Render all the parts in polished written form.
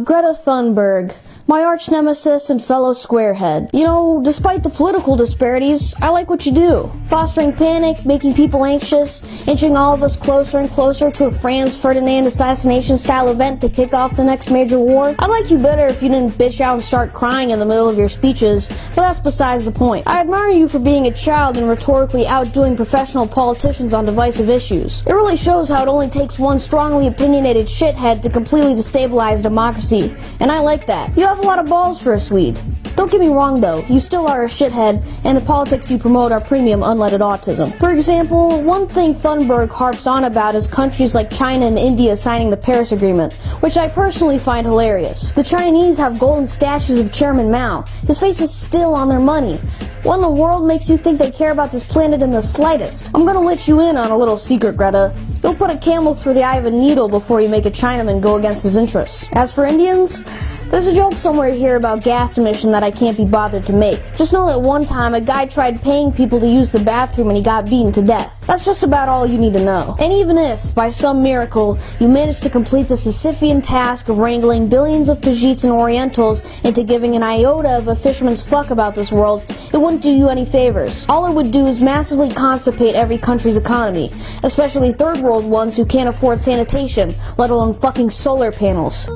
Greta Thunberg. My arch nemesis and fellow squarehead. You know, despite the political disparities, I like what you do. Fostering panic, making people anxious, inching all of us closer and closer to a Franz Ferdinand assassination-style event to kick off the next major war. I'd like you better if you didn't bitch out and start crying in the middle of your speeches, but that's besides the point. I admire you for being a child and rhetorically outdoing professional politicians on divisive issues. It really shows how it only takes one strongly opinionated shithead to completely destabilize democracy, and I like that. You have a lot of balls for a Swede. Don't get me wrong though, you still are a shithead, and the politics you promote are premium unleaded autism. For example, one thing Thunberg harps on about is countries like China and India signing the Paris Agreement, which I personally find hilarious. The Chinese have golden statues of Chairman Mao. His face is still on their money. What in the world makes you think they care about this planet in the slightest? I'm gonna let you in on a little secret, Greta. You'll put a camel through the eye of a needle before you make a Chinaman go against his interests. As for Indians, there's a joke somewhere here about gas emission that I can't be bothered to make. Just know that one time a guy tried paying people to use the bathroom and he got beaten to death. That's just about all you need to know. And even if, by some miracle, you manage to complete the Sisyphean task of wrangling billions of Pajites and Orientals into giving an iota of a fisherman's fuck about this world, it wouldn't do you any favors. All it would do is massively constipate every country's economy, especially third world ones who can't afford sanitation, let alone fucking solar panels.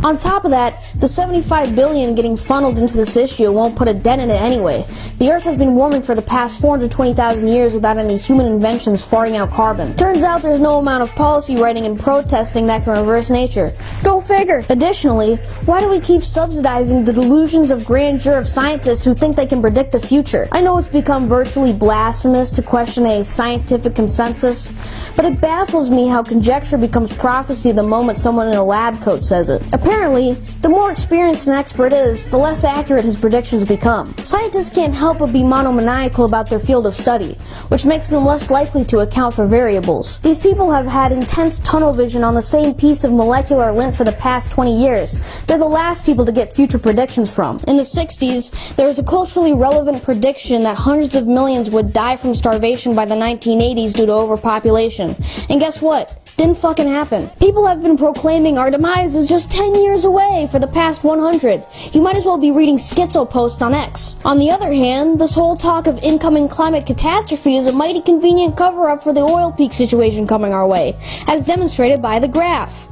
On top of that, the $75 billion getting funneled into this issue won't put a dent in it anyway. The Earth has been warming for the past 420,000 years without any human inventions farting out carbon. Turns out there's no amount of policy writing and protesting that can reverse nature. Go figure! Additionally, why do we keep subsidizing the delusions of grandeur of scientists who think they can predict the future? I know it's become virtually blasphemous to question a scientific consensus, but it baffles me how conjecture becomes prophecy the moment someone in a lab coat says it. Apparently, the more experienced an expert is, the less accurate his predictions become. Scientists can't help but be monomaniacal about their field of study, which makes them less likely to account for variables. These people have had intense tunnel vision on the same piece of molecular lint for the past 20 years. They're the last people to get future predictions from. In the 60s, there was a culturally relevant prediction that hundreds of millions would die from starvation by the 1980s due to overpopulation. And guess what? Didn't fucking happen. People have been proclaiming our demise is just 10 years away for the past 100. You might as well be reading schizo posts on X. On the other hand, this whole talk of incoming climate catastrophe is a mighty convenient cover-up for the oil peak situation coming our way, as demonstrated by the graph.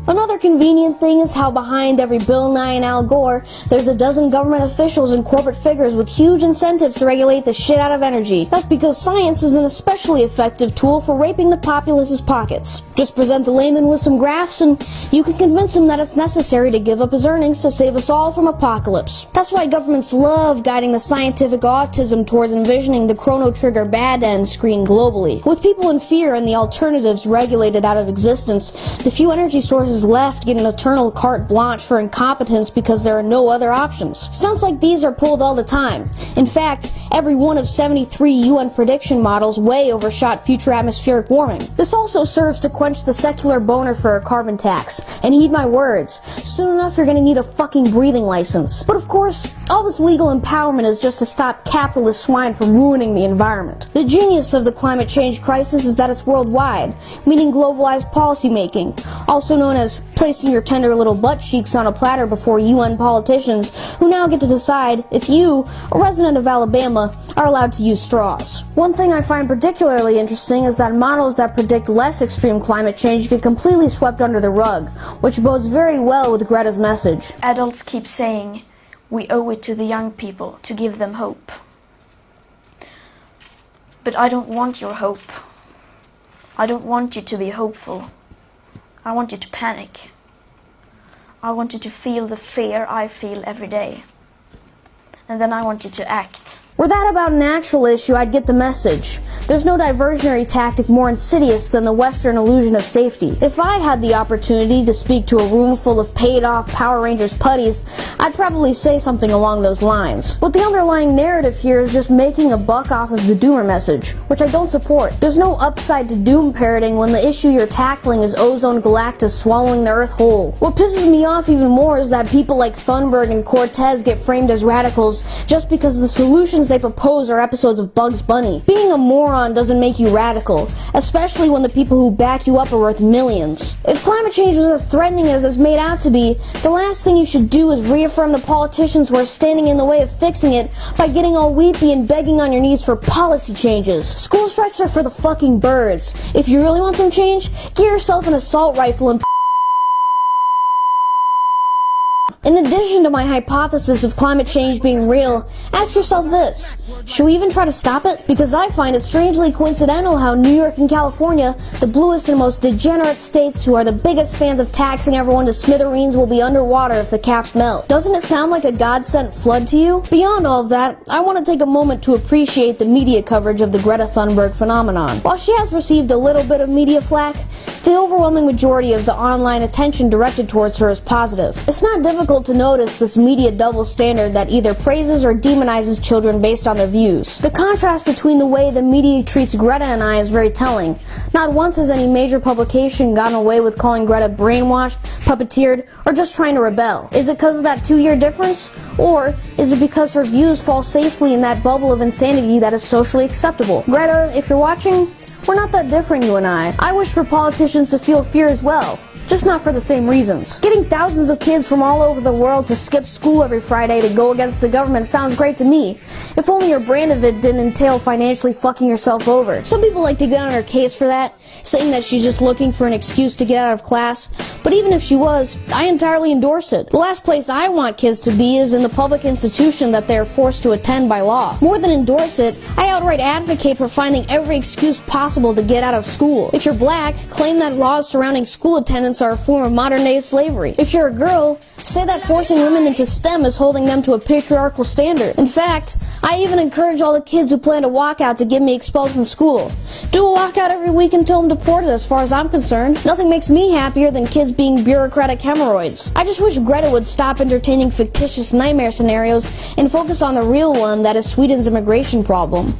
Another convenient thing is how behind every Bill Nye and Al Gore, there's a dozen government officials and corporate figures with huge incentives to regulate the shit out of energy. That's because science is an especially effective tool for raping the populace's pockets. Just present the layman with some graphs and you can convince him that it's necessary to give up his earnings to save us all from apocalypse. That's why governments love guiding the scientific autism towards envisioning the Chrono Trigger bad end screen globally. With people in fear and the alternatives regulated out of existence, the few energy sources left get an eternal carte blanche for incompetence because there are no other options. Stunts like these are pulled all the time. In fact, every one of 73 UN prediction models way overshot future atmospheric warming. This also serves to quench the secular boner for a carbon tax. And heed my words, soon enough you're gonna need a fucking breathing license. But of course, all this legal empowerment is just to stop capitalist swine from ruining the environment. The genius of the climate change crisis is that it's worldwide, meaning globalized policy making, also known as placing your tender little butt cheeks on a platter before UN politicians who now get to decide if you, a resident of Alabama, are allowed to use straws. One thing I find particularly interesting is that models that predict less extreme climate change get completely swept under the rug, which bodes very well with Greta's message. Adults keep saying, we owe it to the young people to give them hope. But I don't want your hope. I don't want you to be hopeful. I want you to panic. I want you to feel the fear I feel every day. And then I want you to act. Were that about an actual issue, I'd get the message. There's no diversionary tactic more insidious than the Western illusion of safety. If I had the opportunity to speak to a room full of paid-off Power Rangers putties, I'd probably say something along those lines. But the underlying narrative here is just making a buck off of the doomer message, which I don't support. There's no upside to doom parroting when the issue you're tackling is ozone galactus swallowing the Earth whole. What pisses me off even more is that people like Thunberg and Cortez get framed as radicals just because the solutions solutions they propose are episodes of Bugs Bunny. Being a moron doesn't make you radical, especially when the people who back you up are worth millions. If climate change was as threatening as it's made out to be, the last thing you should do is reaffirm the politicians who are standing in the way of fixing it by getting all weepy and begging on your knees for policy changes. School strikes are for the fucking birds. If you really want some change, get yourself an assault rifle and In addition to my hypothesis of climate change being real, ask yourself this: should we even try to stop it? Because I find it strangely coincidental how New York and California, the bluest and most degenerate states who are the biggest fans of taxing everyone to smithereens, will be underwater if the caps melt. Doesn't it sound like a God-sent flood to you? Beyond all of that, I want to take a moment to appreciate the media coverage of the Greta Thunberg phenomenon. While she has received a little bit of media flack, the overwhelming majority of the online attention directed towards her is positive. It's not difficult to notice this media double standard that either praises or demonizes children based on their views. The contrast between the way the media treats Greta and I is very telling. Not once has any major publication gotten away with calling Greta brainwashed, puppeteered, or just trying to rebel. Is it because of that 2-year difference? Or is it because her views fall safely in that bubble of insanity that is socially acceptable? Greta, if you're watching, we're not that different, you and I. I wish for politicians to feel fear as well, just not for the same reasons. Getting thousands of kids from all over the world to skip school every Friday to go against the government sounds great to me, if only your brand of it didn't entail financially fucking yourself over. Some people like to get on her case for that, saying that she's just looking for an excuse to get out of class, but even if she was, I entirely endorse it. The last place I want kids to be is in the public institution that they are forced to attend by law. More than endorse it, I outright advocate for finding every excuse possible to get out of school. If you're black, claim that laws surrounding school attendance are a form of modern-day slavery. If you're a girl, say that forcing women into STEM is holding them to a patriarchal standard. In fact, I even encourage all the kids who plan to walk out to get me expelled from school. Do a walkout every week until I'm deported, as far as I'm concerned. Nothing makes me happier than kids being bureaucratic hemorrhoids. I just wish Greta would stop entertaining fictitious nightmare scenarios and focus on the real one that is Sweden's immigration problem.